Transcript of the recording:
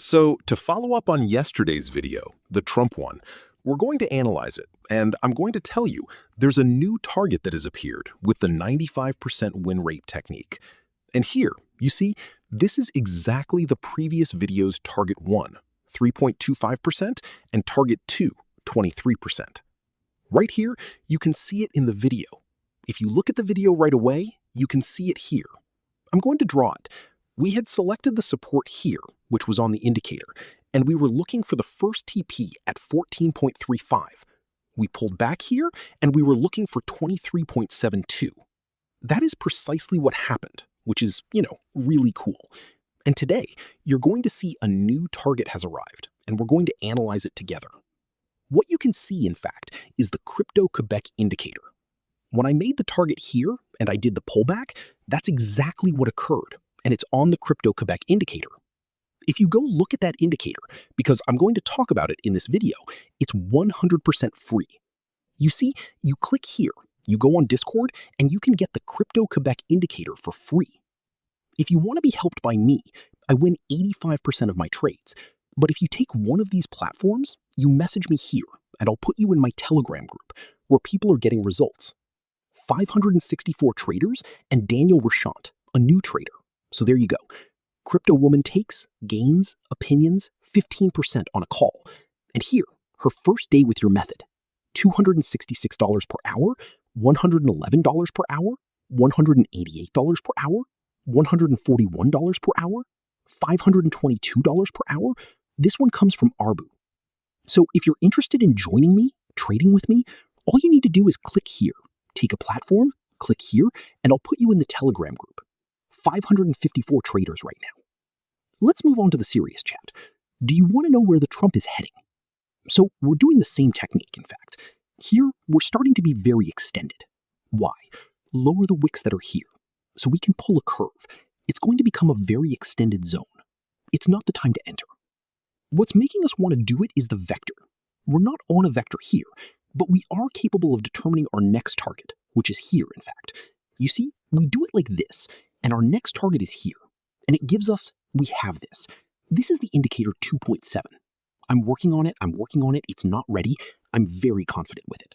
So, to follow up on yesterday's video, the Trump one, we're going to analyze it, and I'm going to tell you there's a new target that has appeared with the 95% win rate technique. And here, you see, this is exactly the previous video's target 1, 3.25%, and target 2, 23%. Right here, you can see it in the video. If you look at the video right away, you can see it here. I'm going to draw it. We had selected the support here, which was on the indicator, and we were looking for the first TP at 14.35. We pulled back here, and we were looking for 23.72. That is precisely what happened, which is, really cool. And today, you're going to see a new target has arrived, and we're going to analyze it together. What you can see, in fact, is the Crypto-Quebec indicator. When I made the target here, and I did the pullback, that's exactly what occurred, and it's on the Crypto-Quebec indicator. If you go look at that indicator, because I'm going to talk about it in this video, it's 100% free. You see, you click here, you go on Discord, and you can get the Crypto-Quebec indicator for free. If you want to be helped by me, I win 85% of my trades. But if you take one of these platforms, you message me here, and I'll put you in my Telegram group, where people are getting results. 564 traders and Daniel Rashant, a new trader. So there you go. Crypto Woman takes, gains, opinions, 15% on a call. And here, her first day with your method. $266 per hour, $111 per hour, $188 per hour, $141 per hour, $522 per hour. This one comes from Arbu. So if you're interested in joining me, trading with me, all you need to do is click here, take a platform, click here, and I'll put you in the Telegram group. 554 traders right now. Let's move on to the serious chat. Do you want to know where the Trump is heading? So we're doing the same technique, in fact. Here, we're starting to be very extended. Why? Lower the wicks that are here, so we can pull a curve. It's going to become a very extended zone. It's not the time to enter. What's making us want to do it is the vector. We're not on a vector here, but we are capable of determining our next target, which is here, in fact. You see, we do it like this, and our next target is here. And it gives us, we have this. This is the indicator 2.7. I'm working on it, it's not ready. I'm very confident with it.